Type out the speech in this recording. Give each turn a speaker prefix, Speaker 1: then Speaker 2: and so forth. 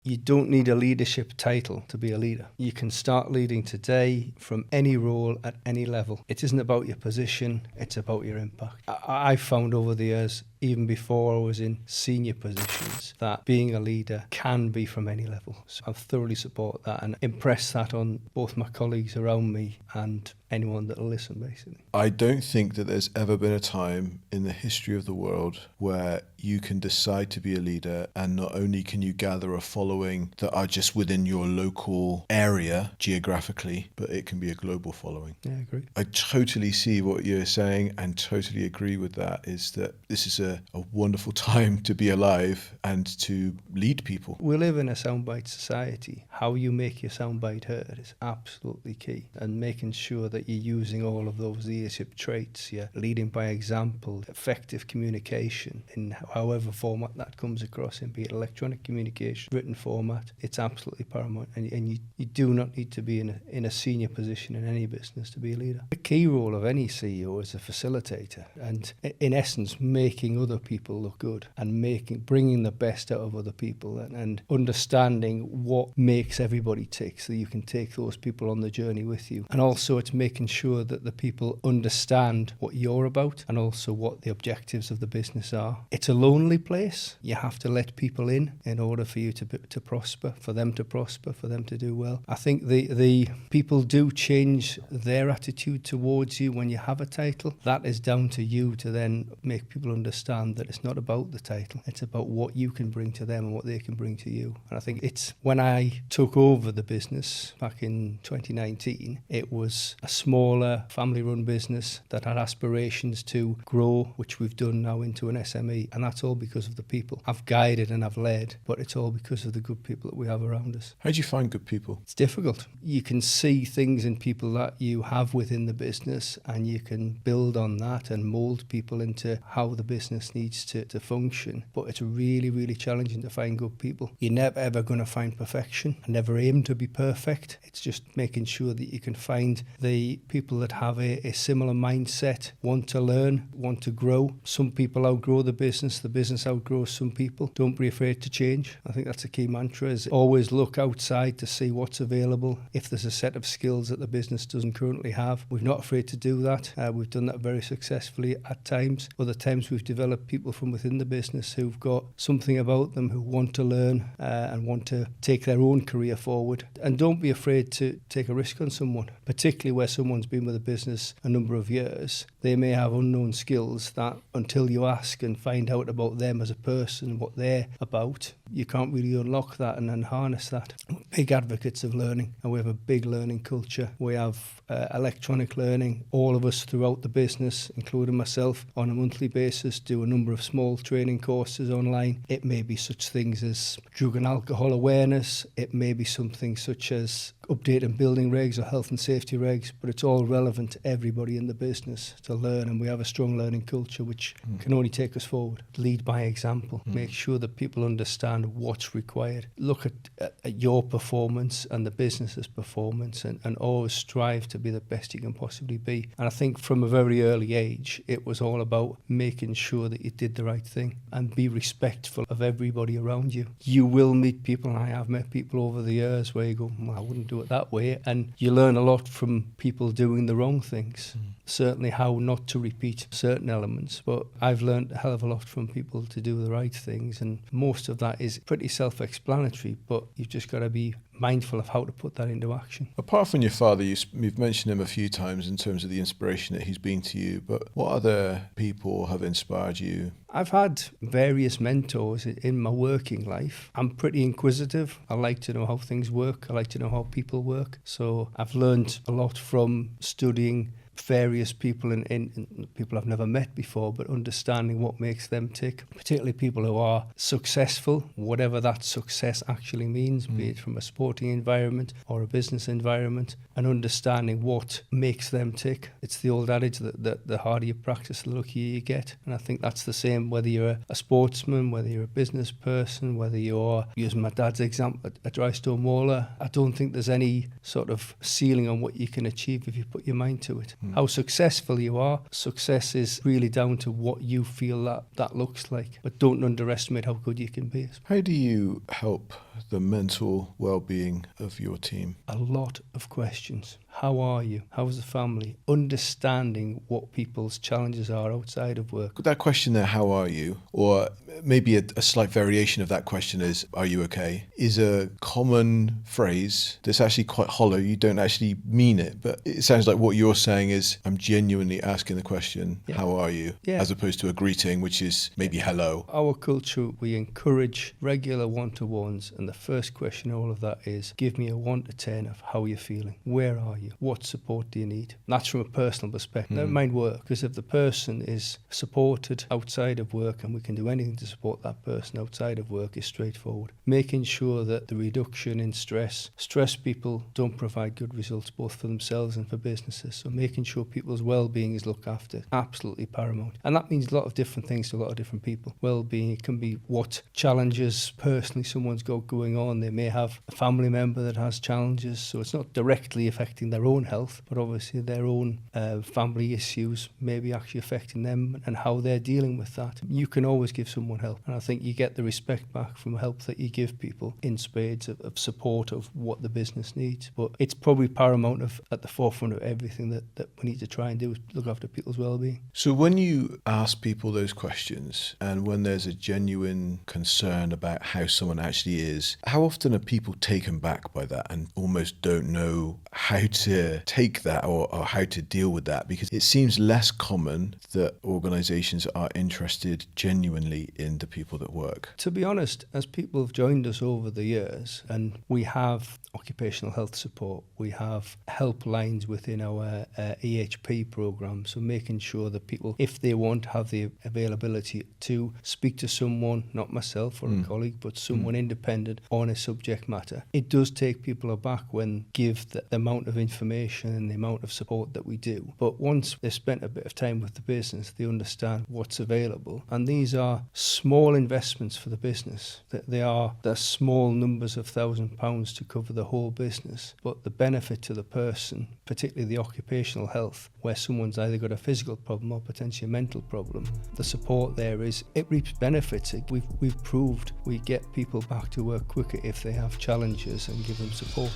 Speaker 1: You don't need a leadership title to be a leader. You can start leading today from any role at any level. It isn't about your position, it's about your impact. I found over the years, even before I was in senior positions, that being a leader can be from any level. So I thoroughly support that and impress that on both my colleagues around me and anyone that'll listen, basically.
Speaker 2: I don't think that there's ever been a time in the history of the world where you can decide to be a leader, and not only can you gather a following that are just within your local area geographically, but it can be a global following.
Speaker 1: Yeah, I agree.
Speaker 2: I totally see what you're saying and totally agree with that, is that this is a wonderful time to be alive and to lead people.
Speaker 1: We live in a soundbite society. How you make your soundbite heard is absolutely key, and making sure that you're using all of those leadership traits, you're leading by example, effective communication in however format that comes across in, be it electronic communication, written format, it's absolutely paramount. And you do not need to be in a senior position in any business to be a leader. The key role of any CEO is a facilitator, and in essence making other people look good and bringing the best out of other people, and understanding what makes everybody tick so you can take those people on the journey with you. And also it's making sure that the people understand what you're about and also what the objectives of the business are. It's a lonely place. You have to let people in order for you to prosper, for them to prosper, for them to do well. I think the people do change their attitude towards you when you have a title. That is down to you to then make people understand that it's not about the title. It's about what you can bring to them and what they can bring to you. And I think it's when I took over the business back in 2019, it was a smaller family-run business that had aspirations to grow, which we've done now into an SME. And that's all because of the people. I've guided and I've led, but it's all because of the good people that we have around us.
Speaker 2: How do you find good people?
Speaker 1: It's difficult. You can see things in people that you have within the business, and you can build on that and mould people into how the business needs to function. But it's really, really challenging to find good people. You're never ever going to find perfection. I never aim to be perfect. It's just making sure that you can find the people that have a similar mindset, want to learn, want to grow. Some people outgrow the business outgrows some people. Don't be afraid to change. I think that's a key mantra, is always look outside to see what's available. If there's a set of skills that the business doesn't currently have, we're not afraid to do that. We've done that very successfully at times. Other times we've developed people from within the business who've got something about them, who want to learn and want to take their own career forward. And don't be afraid to take a risk on someone, particularly where someone's been with a business a number of years. They may have unknown skills that until you ask and find out about them as a person, what they're about, you can't really unlock that and harness that. We're big advocates of learning, and we have a big learning culture. We have electronic learning. All of us throughout the business, including myself, on a monthly basis do a number of small training courses online. It may be such things as drug and alcohol awareness. It may be something such as updating building regs or health and safety regs, but it's all relevant to everybody in the business to learn, and we have a strong learning culture which can only take us forward. Lead by example. Make sure that people understand what's required. Look at your performance and the business's performance, and always strive to be the best you can possibly be. And I think from a very early age, it was all about making sure that you did the right thing and be respectful of everybody around you. You will meet people, and I have met people over the years where you go, well, I wouldn't do it that way, and you learn a lot from people doing the wrong things. Certainly how not to repeat certain elements, but I've learned a hell of a lot from people to do the right things, and most of that is pretty self-explanatory, but you've just got to be mindful of how to put that into action.
Speaker 2: Apart from your father, you've mentioned him a few times in terms of the inspiration that he's been to you, but what other people have inspired you?
Speaker 1: I've had various mentors in my working life. I'm pretty inquisitive. I like to know how things work. I like to know how people work. So I've learned a lot from studying various people in people I've never met before, but understanding what makes them tick, particularly people who are successful, whatever that success actually means, be it from a sporting environment or a business environment, and understanding what makes them tick. It's the old adage that the harder you practice, the luckier you get. And I think that's the same whether you're a sportsman, whether you're a business person, whether you're, using my dad's example, a dry stone waller. I don't think there's any sort of ceiling on what you can achieve if you put your mind to it. How successful you are, success is really down to what you feel that looks like. But don't underestimate how good you can be.
Speaker 2: How do you help the mental well-being of your team?
Speaker 1: A lot of questions. How are you? How's the family? Understanding what people's challenges are outside of work.
Speaker 2: That question there, how are you? Or maybe a slight variation of that question is, are you okay? Is a common phrase that's actually quite hollow. You don't actually mean it, but it sounds like what you're saying is, I'm genuinely asking the question, how are you?
Speaker 1: Yeah.
Speaker 2: As opposed to a greeting, which is maybe hello.
Speaker 1: Our culture, we encourage regular one-to-ones, and the first question, all of that is, give me a 1 to 10 of how you're feeling. Where are you? What support do you need? And that's from a personal perspective. Never mind work, because if the person is supported outside of work, and we can do anything to support that person outside of work, is straightforward. Making sure that the reduction in stress people don't provide good results both for themselves and for businesses. So making sure people's well-being is looked after, absolutely paramount. And that means a lot of different things to a lot of different people. Well-being, it can be what challenges personally someone's got going on. They may have a family member that has challenges, so it's not directly affecting their own health, but obviously their own family issues may be actually affecting them and how they're dealing with that. You can always give someone help, and I think you get the respect back from help that you give people in spades of support of what the business needs. But it's probably paramount at the forefront of everything that we need to try and do is look after people's well-being.
Speaker 2: So when you ask people those questions, and when there's a genuine concern about how someone actually is, how often are people taken back by that and almost don't know how to take that or how to deal with that? Because it seems less common that organisations are interested genuinely in the people that work.
Speaker 1: To be honest, as people have joined us over the years, and we have occupational health support, we have helplines within our EHP programme, so making sure that people, if they want, have the availability to speak to someone, not myself or a colleague, but someone independent on a subject matter. It does take people aback when give the amount of information and the amount of support that we do. But once they've spent a bit of time with the business, they understand what's available. And these are small investments for the business. They're small numbers of £1,000 to cover the whole business. But the benefit to the person, particularly the occupational health, where someone's either got a physical problem or potentially a mental problem, the support there is, it reaps benefits. We've proved we get people back to work quicker if they have challenges and give them support.